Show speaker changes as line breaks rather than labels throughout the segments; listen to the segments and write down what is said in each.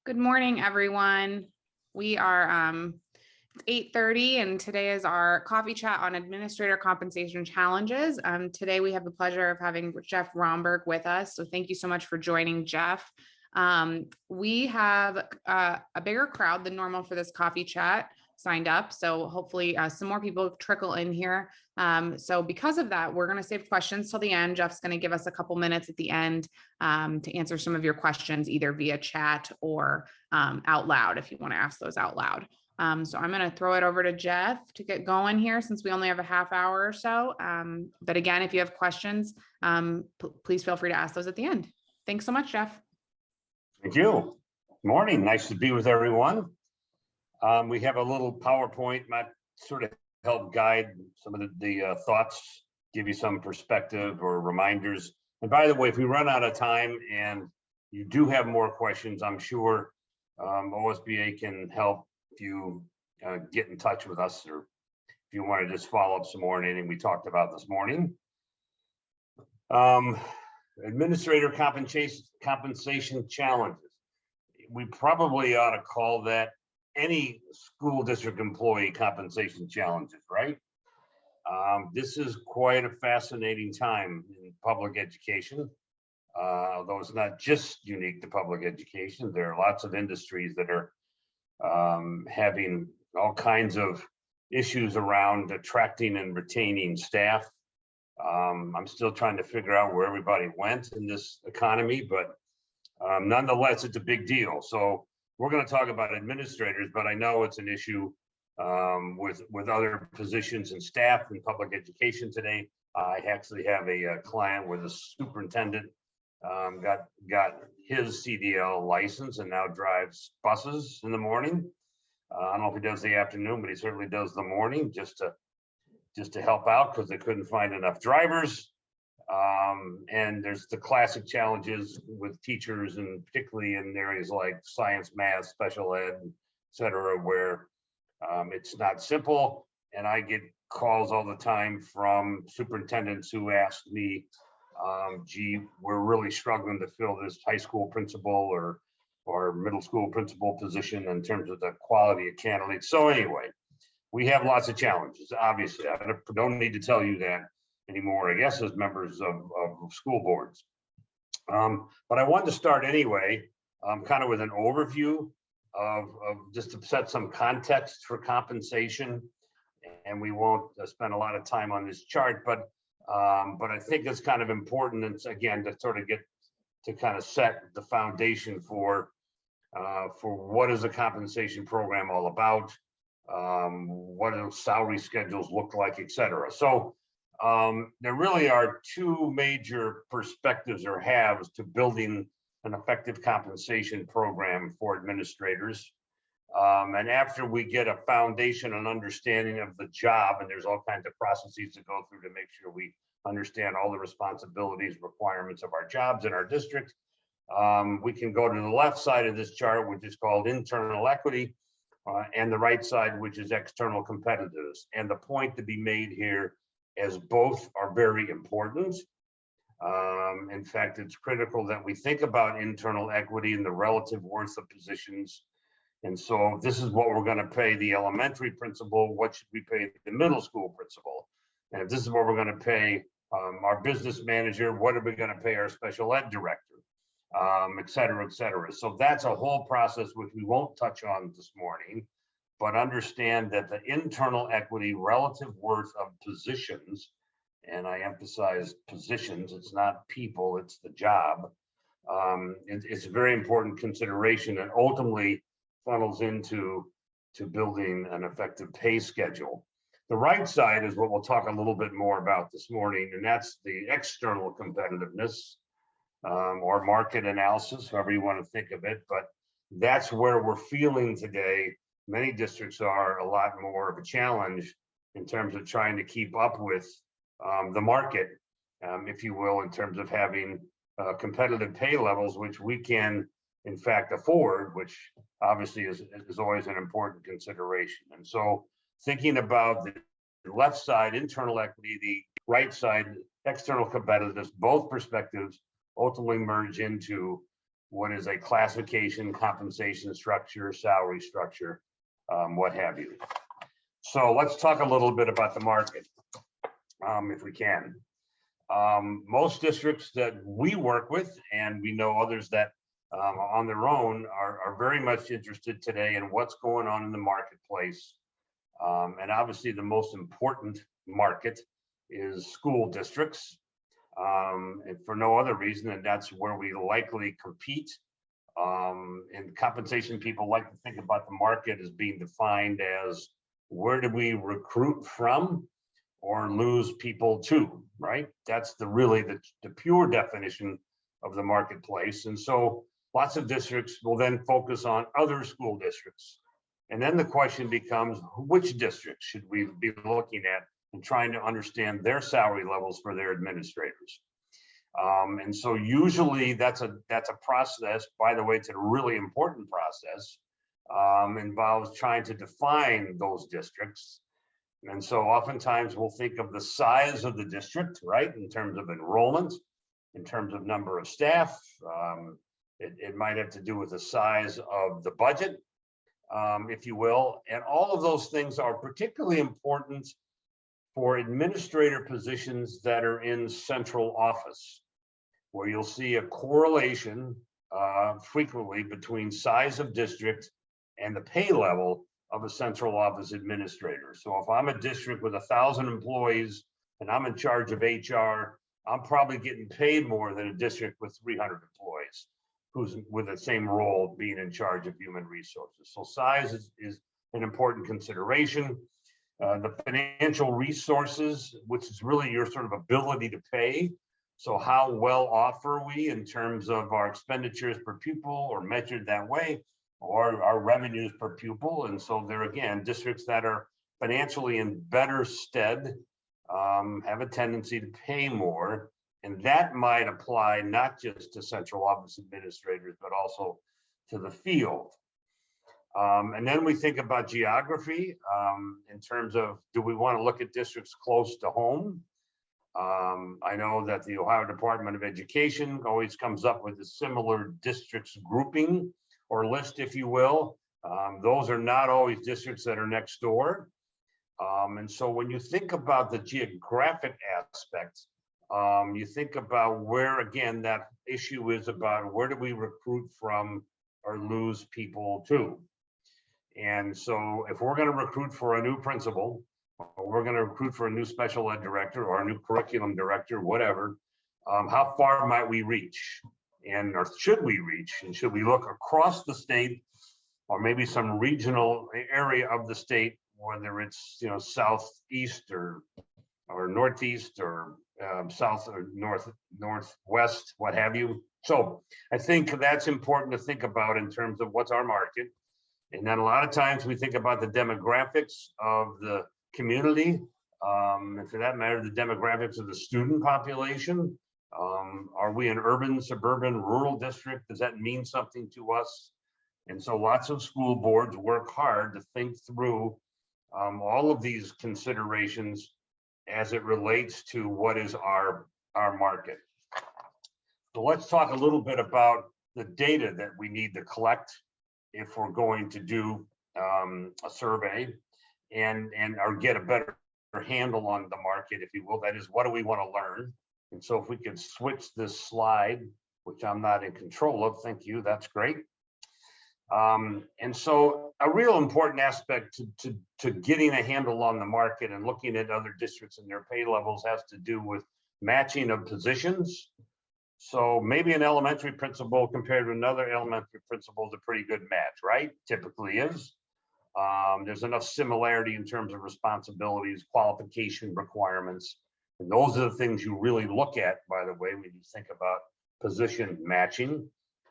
Good morning, everyone. We are it's 8:30 and today is our coffee chat on administrator compensation challenges. Today we have the pleasure of having Jeff Romberg with us. So thank you so much for joining, Jeff. We have a bigger crowd than normal for this coffee chat signed up. So hopefully some more people trickle in here. So because of that, we're going to save questions till the end. Jeff's going to give us a couple minutes at the end to answer some of your questions, either via chat or out loud, if you want to ask those out loud. So I'm going to throw it over to Jeff to get going here since we only have a half hour or so. But again, if you have questions, please feel free to ask those at the end. Thanks so much, Jeff.
Thank you. Morning. Nice to be with everyone. We have a little PowerPoint might sort of help guide some of the thoughts, give you some perspective or reminders. And by the way, if we run out of time and you do have more questions, I'm sure OSBA can help you get in touch with us, or if you want to just follow up some more on anything we talked about this morning. Administrator compensation challenges. We probably ought to call that any school district employee compensation challenges, right? This is quite a fascinating time in public education. Although it's not just unique to public education, there are lots of industries that are having all kinds of issues around attracting and retaining staff. I'm still trying to figure out where everybody went in this economy, but nonetheless, it's a big deal. So we're going to talk about administrators, but I know it's an issue with other positions and staff in public education today. I actually have a client where the superintendent got his CDL license and now drives buses in the morning. I don't know if he does the afternoon, but he certainly does the morning just to help out because they couldn't find enough drivers. And there's the classic challenges with teachers, and particularly in areas like science, math, special ed, et cetera, where it's not simple. And I get calls all the time from superintendents who ask me, gee, we're really struggling to fill this high school principal or middle school principal position in terms of the quality of candidates. So anyway, we have lots of challenges. Obviously, I don't need to tell you that anymore, I guess, as members of school boards. But I wanted to start anyway, kind of with an overview of just to set some context for compensation. And we won't spend a lot of time on this chart, but I think it's kind of important, and again, to sort of get to kind of set the foundation for what is a compensation program all about, what do salary schedules look like, et cetera. So there really are two major perspectives or halves to building an effective compensation program for administrators. And after we get a foundation and understanding of the job, and there's all kinds of processes to go through to make sure we understand all the responsibilities, requirements of our jobs in our district, we can go to the left side of this chart, which is called internal equity, and the right side, which is external competitiveness. And the point to be made here, as both are very important. In fact, it's critical that we think about internal equity and the relative worth of positions. And so this is what we're going to pay the elementary principal. What should we pay the middle school principal? And if this is what we're going to pay our business manager, what are we going to pay our special ed director, et cetera, et cetera. So that's a whole process which we won't touch on this morning, but understand that the internal equity relative worth of positions, and I emphasize positions, it's not people, it's the job. It's a very important consideration and ultimately funnels into building an effective pay schedule. The right side is what we'll talk a little bit more about this morning, and that's the external competitiveness or market analysis, however you want to think of it. But that's where we're feeling today. Many districts are a lot more of a challenge in terms of trying to keep up with the market, if you will, in terms of having competitive pay levels, which we can in fact afford, which obviously is always an important consideration. And so thinking about the left side, internal equity, the right side, external competitiveness, both perspectives ultimately merge into what is a classification, compensation structure, salary structure, what have you. So let's talk a little bit about the market, if we can. Most districts that we work with, and we know others that on their own are very much interested today in what's going on in the marketplace. And obviously the most important market is school districts, and for no other reason, and that's where we likely compete. And compensation people like to think about the market as being defined as where do we recruit from or lose people to, right? That's really the pure definition of the marketplace. And so lots of districts will then focus on other school districts. And then the question becomes, which districts should we be looking at and trying to understand their salary levels for their administrators? And so usually that's a process. By the way, it's a really important process. Involves trying to define those districts. And so oftentimes we'll think of the size of the district, right, in terms of enrollment, in terms of number of staff. It might have to do with the size of the budget, if you will. And all of those things are particularly important for administrator positions that are in central office, where you'll see a correlation frequently between size of district and the pay level of a central office administrator. So if I'm a district with 1,000 employees and I'm in charge of HR, I'm probably getting paid more than a district with 300 employees who's with the same role being in charge of human resources. So size is an important consideration. The financial resources, which is really your sort of ability to pay. So how well off are we in terms of our expenditures per pupil, or measured that way, or our revenues per pupil? And so there again, districts that are financially in better stead have a tendency to pay more. And that might apply not just to central office administrators, but also to the field. And then we think about geography in terms of, do we want to look at districts close to home? I know that the Ohio Department of Education always comes up with a similar districts grouping or list, if you will. Those are not always districts that are next door. And so when you think about the geographic aspect, you think about where, again, that issue is about where do we recruit from or lose people to. And so if we're going to recruit for a new principal, or we're going to recruit for a new special ed director or a new curriculum director, whatever, how far might we reach? And or should we reach? And should we look across the state, or maybe some regional area of the state, whether it's southeast or northeast or south or northwest, what have you? So I think that's important to think about in terms of what's our market. And then a lot of times we think about the demographics of the community, and for that matter, the demographics of the student population. Are we an urban, suburban, rural district? Does that mean something to us? And so lots of school boards work hard to think through all of these considerations as it relates to what is our market. So let's talk a little bit about the data that we need to collect if we're going to do a survey and or get a better handle on the market, if you will. That is, what do we want to learn? And so if we could switch this slide, which I'm not in control of, thank you, that's great. And so a real important aspect to getting a handle on the market and looking at other districts and their pay levels has to do with matching of positions. So maybe an elementary principal compared to another elementary principal is a pretty good match, right? Typically is. There's enough similarity in terms of responsibilities, qualification requirements. And those are the things you really look at, by the way, when you think about position matching.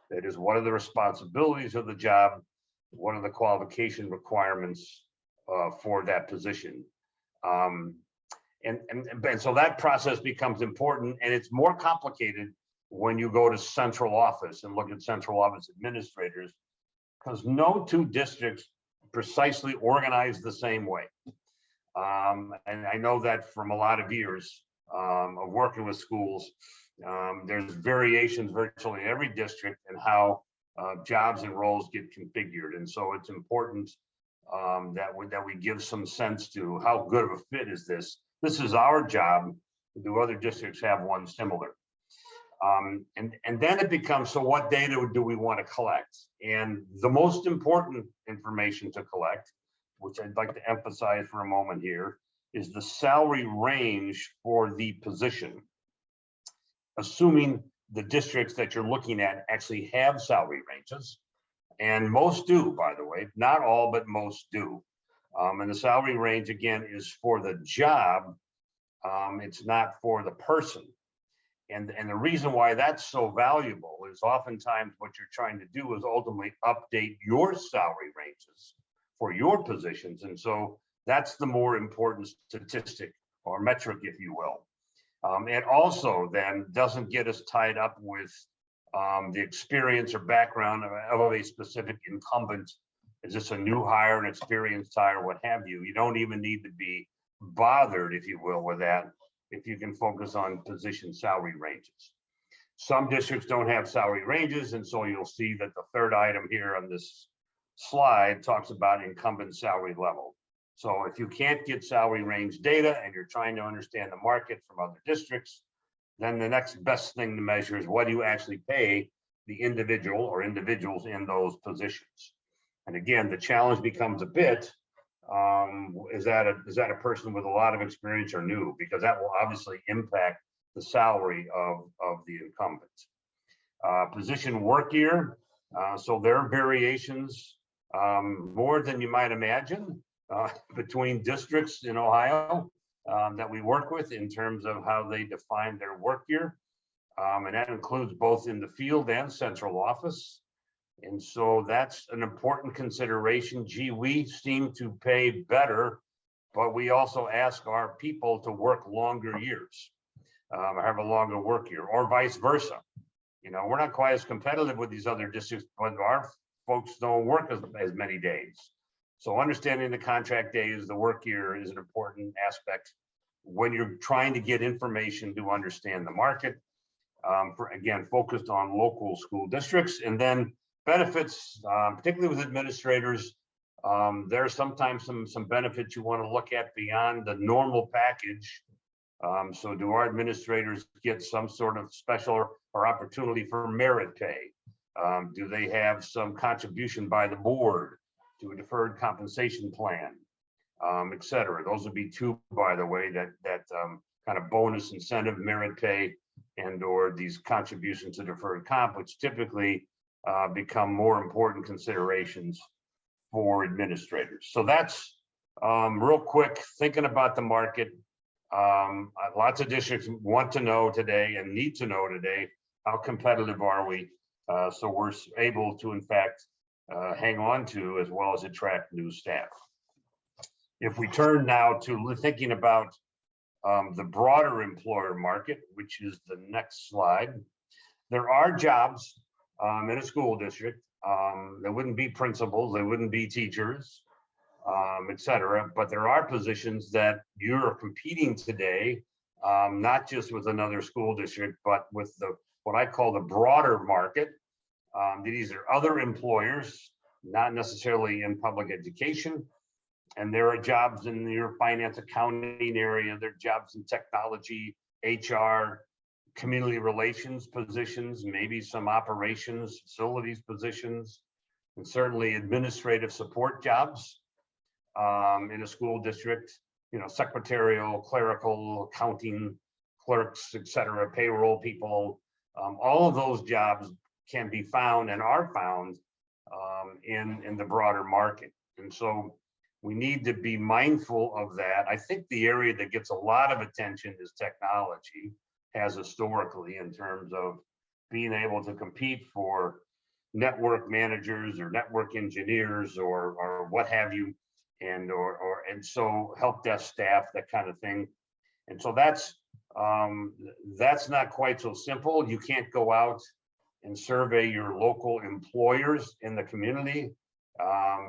That is, what are the responsibilities of the job? What are the qualification requirements for that position? And so that process becomes important, and it's more complicated when you go to central office and look at central office administrators, because no two districts precisely organized the same way. And I know that from a lot of years of working with schools. There's variations virtually in every district and how jobs and roles get configured. And so it's important that we give some sense to how good of a fit is this. This is our job. Do other districts have one similar? And then it becomes, so what data do we want to collect? And the most important information to collect, which I'd like to emphasize for a moment here, is the salary range for the position. Assuming the districts that you're looking at actually have salary ranges, and most do, by the way, not all, but most do. And the salary range, again, is for the job. It's not for the person. And the reason why that's so valuable is oftentimes what you're trying to do is ultimately update your salary ranges for your positions. And so that's the more important statistic or metric, if you will. It also then doesn't get us tied up with the experience or background of a specific incumbent. Is this a new hire, an experienced hire, what have you? You don't even need to be bothered, if you will, with that, if you can focus on position salary ranges. Some districts don't have salary ranges, and so you'll see that the third item here on this slide talks about incumbent salary level. So if you can't get salary range data and you're trying to understand the market from other districts, then the next best thing to measure is what do you actually pay the individual or individuals in those positions. And again, the challenge becomes a bit, is that a person with a lot of experience or new? Because that will obviously impact the salary of the incumbent. Position work year, so there are variations more than you might imagine between districts in Ohio that we work with in terms of how they define their work year. And that includes both in the field and central office. And so that's an important consideration. Gee, we seem to pay better, but we also ask our people to work longer years, have a longer work year, or vice versa. You know, we're not quite as competitive with these other districts, but our folks don't work as many days. So understanding the contract days, the work year is an important aspect when you're trying to get information to understand the market. Again, focused on local school districts, and then benefits, particularly with administrators. There are sometimes some benefits you want to look at beyond the normal package. So do our administrators get some sort of special or opportunity for merit pay? Do they have some contribution by the board to a deferred compensation plan, et cetera? Those would be two, by the way, that kind of bonus incentive, merit pay, and or these contributions to deferred comp, which typically become more important considerations for administrators. So that's real quick, thinking about the market. Lots of districts want to know today and need to know today, how competitive are we? So we're able to, in fact, hang on to as well as attract new staff. If we turn now to thinking about the broader employer market, which is the next slide, there are jobs in a school district. There wouldn't be principals, there wouldn't be teachers, et cetera, but there are positions that you're competing today, not just with another school district, but with what I call the broader market. These are other employers, not necessarily in public education. And there are jobs in your finance accounting area, there are jobs in technology, HR, community relations positions, maybe some operations, facilities positions, and certainly administrative support jobs in a school district, you know, secretarial, clerical, accounting, clerks, et cetera, payroll people. All of those jobs can be found and are found in the broader market. And so we need to be mindful of that. I think the area that gets a lot of attention is technology, has historically, in terms of being able to compete for network managers or network engineers or what have you, and so help desk staff, that kind of thing. And so that's not quite so simple. You can't go out and survey your local employers in the community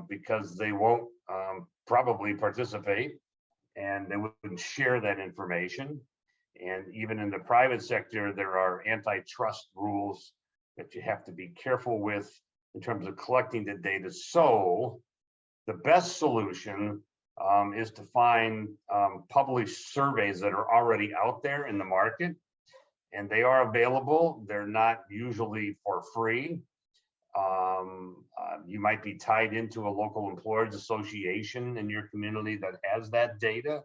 because they won't probably participate and they wouldn't share that information. And even in the private sector, there are antitrust rules that you have to be careful with in terms of collecting the data. So the best solution is to find published surveys that are already out there in the market, and they are available. They're not usually for free. You might be tied into a local employers association in your community that has that data.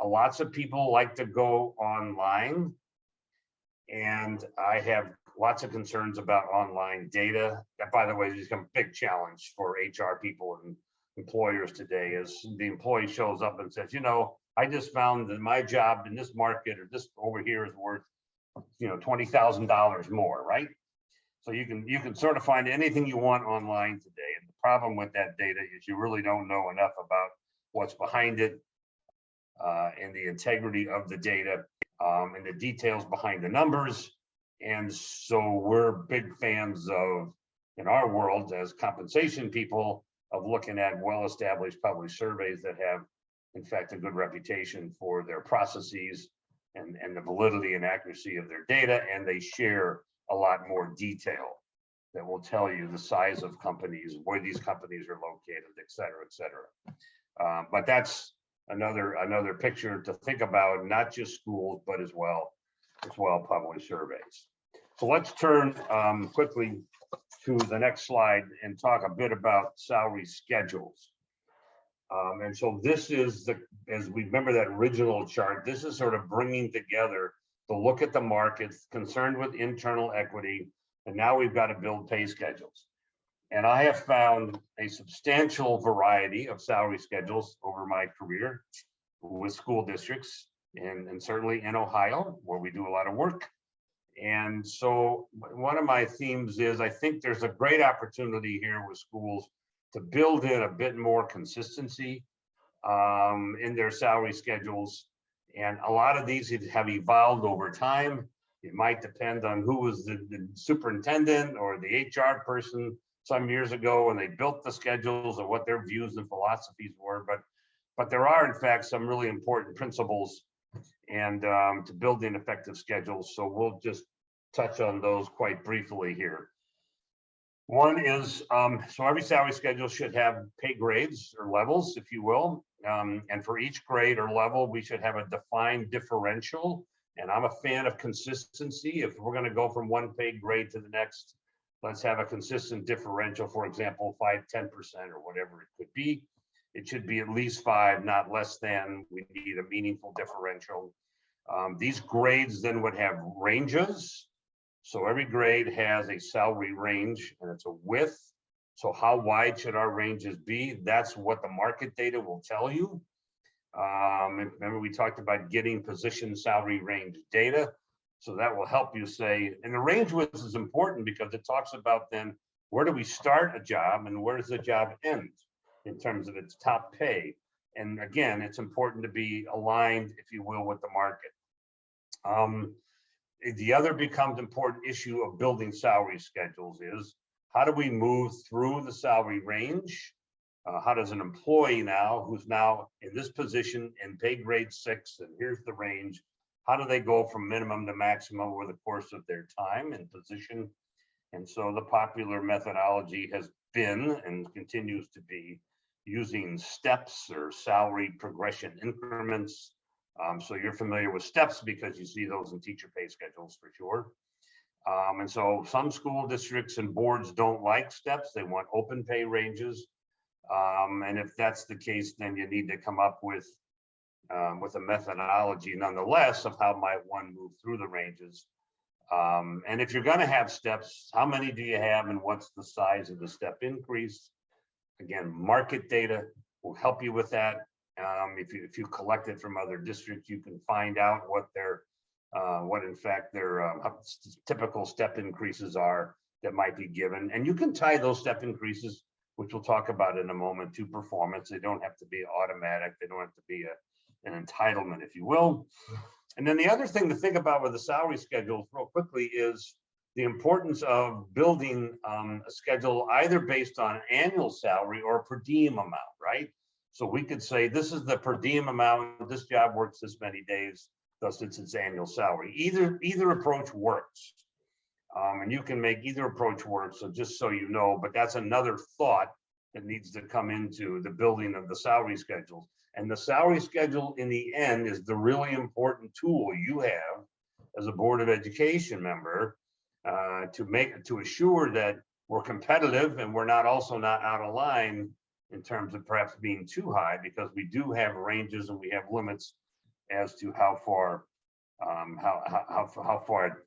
Lots of people like to go online, and I have lots of concerns about online data. That, by the way, has become a big challenge for HR people and employers today. As the employee shows up and says, you know, I just found that my job in this market or this over here is worth, you know, $20,000 more, right? So you can sort of find anything you want online today. And the problem with that data is you really don't know enough about what's behind it, and the integrity of the data, and the details behind the numbers. And so we're big fans of, in our world as compensation people, of looking at well-established published surveys that have, in fact, a good reputation for their processes and the validity and accuracy of their data. And they share a lot more detail that will tell you the size of companies, where these companies are located, et cetera, et cetera. But that's another picture to think about, not just schools, but as well published surveys. So let's turn quickly to the next slide and talk a bit about salary schedules. And so this is as we remember that original chart, this is sort of bringing together the look at the markets, concerned with internal equity, and now we've got to build pay schedules. And I have found a substantial variety of salary schedules over my career with school districts, and certainly in Ohio, where we do a lot of work. And so one of my themes is I think there's a great opportunity here with schools to build in a bit more consistency in their salary schedules. And a lot of these have evolved over time. It might depend on who was the superintendent or the HR person some years ago when they built the schedules and what their views and philosophies were. But there are, in fact, some really important principles and to building effective schedules. So we'll just touch on those quite briefly here. One is, so every salary schedule should have pay grades or levels, if you will. And for each grade or level, we should have a defined differential. And I'm a fan of consistency. If we're going to go from one pay grade to the next, let's have a consistent differential, for example, 5, 10% or whatever it could be. It should be at least 5, not less than. We need a meaningful differential. These grades then would have ranges. So every grade has a salary range and it's a width. So how wide should our ranges be? That's what the market data will tell you. Remember, we talked about getting position salary range data. So that will help you say, and the range width is important because it talks about then where do we start a job and where does the job end in terms of its top pay. And again, it's important to be aligned, if you will, with the market. The other becomes important issue of building salary schedules is how do we move through the salary range? How does an employee now, who's now in this position in pay grade 6, and here's the range, how do they go from minimum to maximum over the course of their time and position? And so the popular methodology has been and continues to be using steps or salary progression increments. So you're familiar with steps because you see those in teacher pay schedules for sure. And so some school districts and boards don't like steps. They want open pay ranges. And if that's the case, then you need to come up with a methodology nonetheless of how might one move through the ranges. And if you're going to have steps, how many do you have and what's the size of the step increase? Again, market data will help you with that. If you collect it from other districts, you can find out what in fact their typical step increases are that might be given. And you can tie those step increases, which we'll talk about in a moment, to performance. They don't have to be automatic. They don't have to be an entitlement, if you will. And then the other thing to think about with the salary schedules real quickly is the importance of building a schedule either based on annual salary or per diem amount, right? So we could say this is the per diem amount, this job works this many days, thus it's its annual salary. Either approach works. And you can make either approach work, so just so you know, but that's another thought that needs to come into the building of the salary schedules. And the salary schedule in the end is the really important tool you have as a Board of Education member to assure that we're competitive and we're not out of line in terms of perhaps being too high, because we do have ranges and we have limits as to how far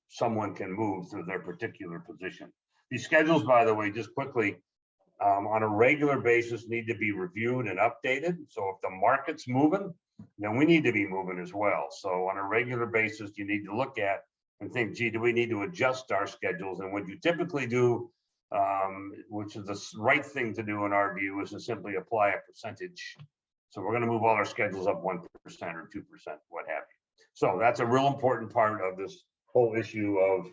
someone can move through their particular position. These schedules, by the way, just quickly, on a regular basis need to be reviewed and updated. So if the market's moving, then we need to be moving as well. So on a regular basis, you need to look at and think, gee, do we need to adjust our schedules? And what you typically do, which is the right thing to do in our view, is to simply apply a percentage. So we're going to move all our schedules up 1% or 2%, what have you. So that's a real important part of this whole issue of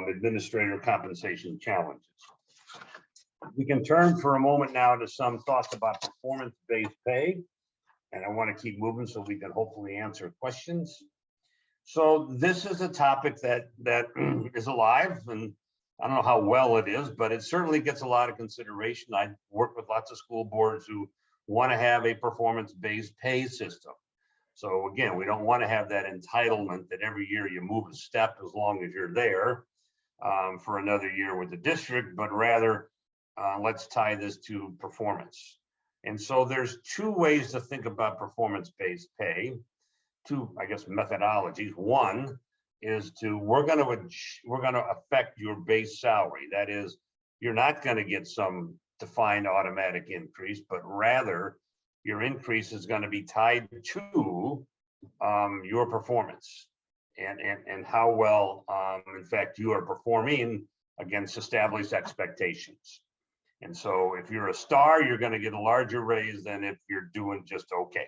administrator compensation challenges. We can turn for a moment now to some thoughts about performance-based pay. And I want to keep moving so we can hopefully answer questions. So this is a topic that is alive, and I don't know how well it is, but it certainly gets a lot of consideration. I work with lots of school boards who want to have a performance-based pay system. So again, we don't want to have that entitlement that every year you move a step as long as you're there for another year with the district, but rather let's tie this to performance. And so there's two ways to think about performance-based pay, two, I guess, methodologies. One is we're going to affect your base salary. That is, you're not going to get some defined automatic increase, but rather your increase is going to be tied to your performance and how well, in fact, you are performing against established expectations. And so if you're a star, you're going to get a larger raise than if you're doing just okay.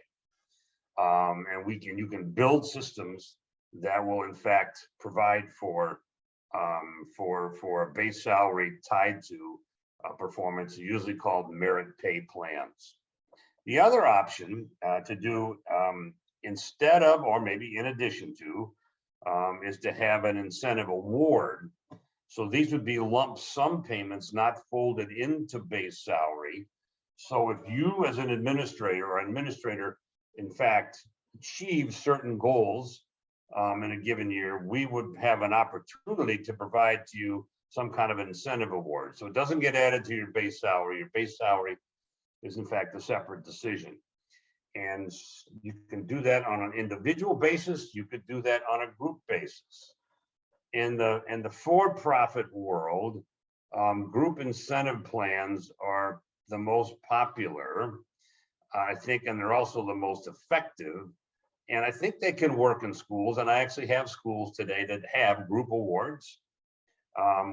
And you can build systems that will in fact provide for a base salary tied to performance, usually called merit pay plans. The other option to do instead of, or maybe in addition to, is to have an incentive award. So these would be lump sum payments not folded into base salary. So if you as an administrator in fact achieve certain goals in a given year, we would have an opportunity to provide to you some kind of incentive award. So it doesn't get added to your base salary. Your base salary is in fact a separate decision. And you can do that on an individual basis. You could do that on a group basis. In the for-profit world, group incentive plans are the most popular, I think, and they're also the most effective. And I think they can work in schools. And I actually have schools today that have group awards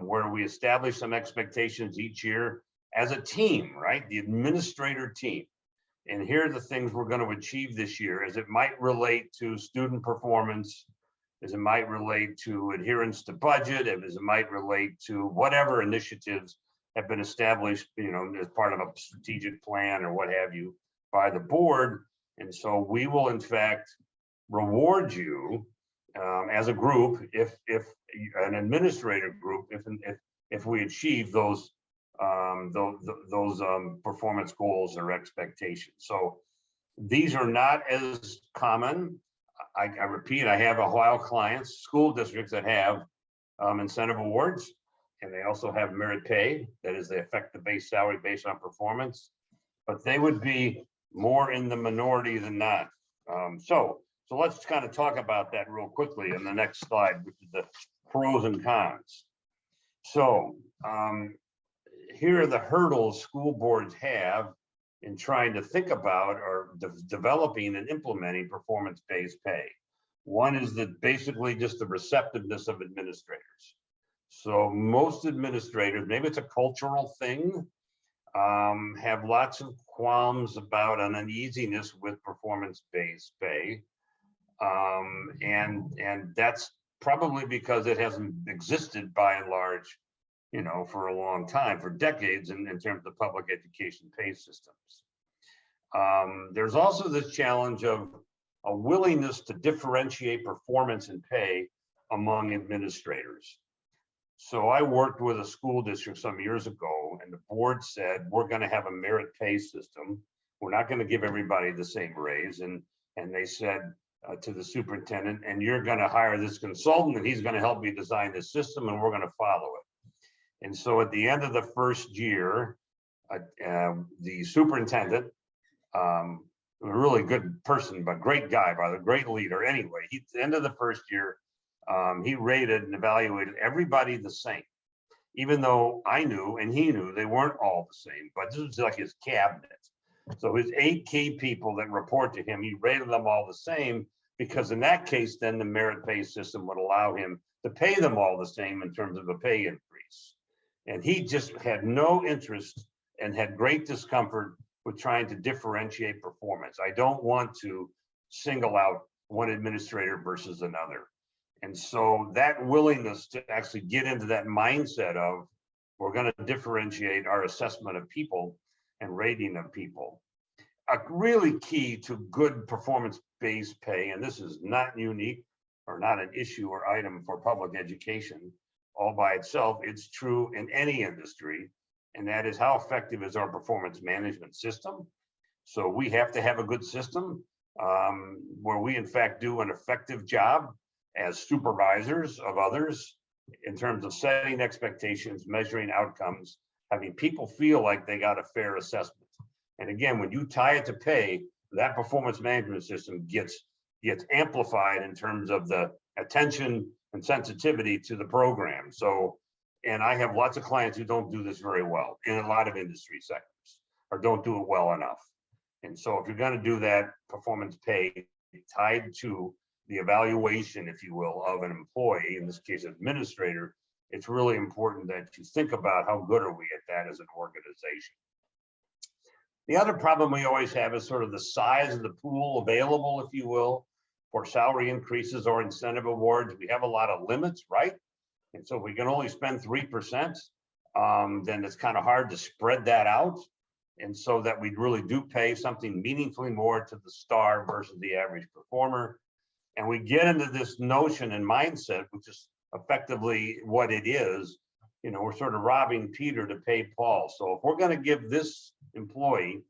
where we establish some expectations each year as a team, right? The administrator team. And here are the things we're going to achieve this year, as it might relate to student performance, as it might relate to adherence to budget, as it might relate to whatever initiatives have been established, as part of a strategic plan or what have you by the board. And so we will in fact reward you as a group if an administrative group, if we achieve those performance goals or expectations. So these are not as common. I repeat, I have a while clients, school districts that have incentive awards, and they also have merit pay. That is, they affect the base salary based on performance, but they would be more in the minority than not. So let's kind of talk about that real quickly in the next slide, which is the pros and cons. So here are the hurdles school boards have in trying to think about or developing and implementing performance-based pay. One is that basically just the receptiveness of administrators. So most administrators, maybe it's a cultural thing, have lots of qualms about an uneasiness with performance-based pay. And that's probably because it hasn't existed by and large, for a long time, for decades in terms of public education pay systems. There's also this challenge of a willingness to differentiate performance and pay among administrators. So I worked with a school district some years ago, and the board said, we're going to have a merit pay system. We're not going to give everybody the same raise. And they said to the superintendent, and you're going to hire this consultant, and he's going to help me design this system, and we're going to follow it. And so at the end of the first year, the superintendent, a really good person, but great guy, by the great leader. Anyway, at the end of the first year, he rated and evaluated everybody the same, even though I knew and he knew they weren't all the same, but this was like his cabinet. So his 8 key people that report to him, he rated them all the same, because in that case, then the merit-based system would allow him to pay them all the same in terms of a pay increase. And he just had no interest and had great discomfort with trying to differentiate performance. I don't want to single out one administrator versus another. And so that willingness to actually get into that mindset of, we're going to differentiate our assessment of people and rating of people. A really key to good performance-based pay, and this is not unique or not an issue or item for public education all by itself, it's true in any industry, and that is, how effective is our performance management system? So we have to have a good system where we in fact do an effective job as supervisors of others in terms of setting expectations, measuring outcomes, having people feel like they got a fair assessment. And again, when you tie it to pay, that performance management system gets amplified in terms of the attention and sensitivity to the program. So, and I have lots of clients who don't do this very well in a lot of industry sectors, or don't do it well enough. And so if you're going to do that performance pay tied to the evaluation, if you will, of an employee, in this case, administrator, it's really important that you think about how good are we at that as an organization. The other problem we always have is sort of the size of the pool available, if you will, for salary increases or incentive awards. We have a lot of limits, right? And so if we can only spend 3%, then it's kind of hard to spread that out. And so that we really do pay something meaningfully more to the star versus the average performer. And we get into this notion and mindset, which is effectively what it is. You know, we're sort of robbing Peter to pay Paul. So if we're going to give this employee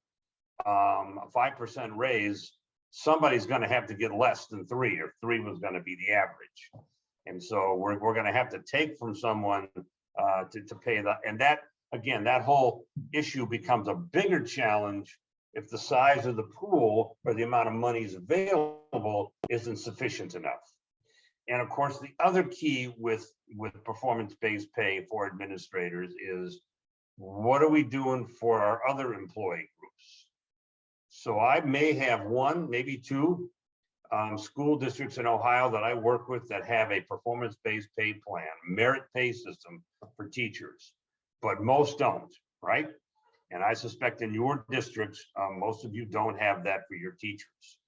a 5% raise, somebody's going to have to get less than 3, or 3 was going to be the average. And so we're going to have to take from someone to pay that. And that, again, that whole issue becomes a bigger challenge if the size of the pool or the amount of money is available isn't sufficient enough. And of course, the other key with performance-based pay for administrators is, what are we doing for our other employee groups? So I may have 1, maybe 2 school districts in Ohio that I work with that have a performance-based pay plan, merit pay system for teachers, but most don't, right? And I suspect in your districts, most of you don't have that for your teachers.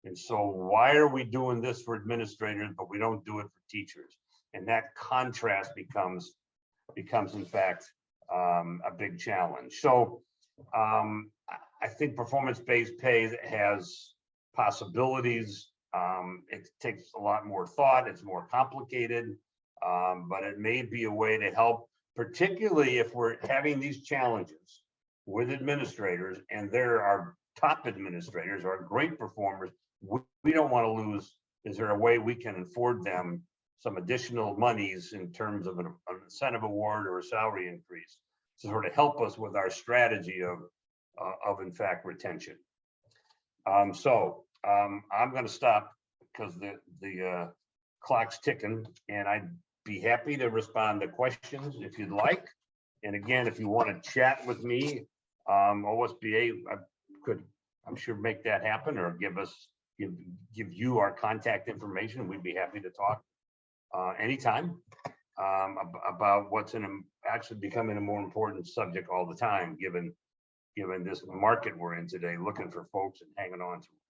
And so why are we doing this for administrators, but we don't do it for teachers? And that contrast becomes in fact a big challenge. So I think performance-based pay has possibilities. It takes a lot more thought. It's more complicated, but it may be a way to help, particularly if we're having these challenges with administrators, and there are top administrators or great performers. We don't want to lose. Is there a way we can afford them some additional monies in terms of an incentive award or a salary increase to sort of help us with our strategy of in fact retention? So I'm going to stop because the clock's ticking, and I'd be happy to respond to questions if you'd like. And again, if you want to chat with me, OSBA could, I'm sure, make that happen, or give you our contact information. We'd be happy to talk anytime about what's actually becoming a more important subject all the time, given this market we're in today, looking for folks and hanging on to them.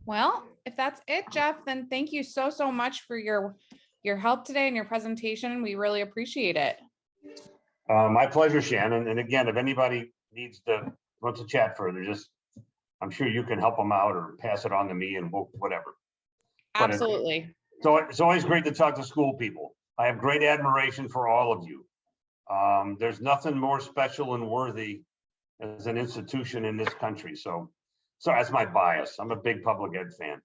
Well, if that's it, Jeff, then thank you so much for your help today and your presentation. We really appreciate it.
My pleasure, Shannon. And again, if anybody wants to chat further, just I'm sure you can help them out or pass it on to me and whatever. But
Absolutely.
So it's always great to talk to school people. I have great admiration for all of you. There's nothing more special and worthy as an institution in this country. So that's my bias. I'm a big public ed fan.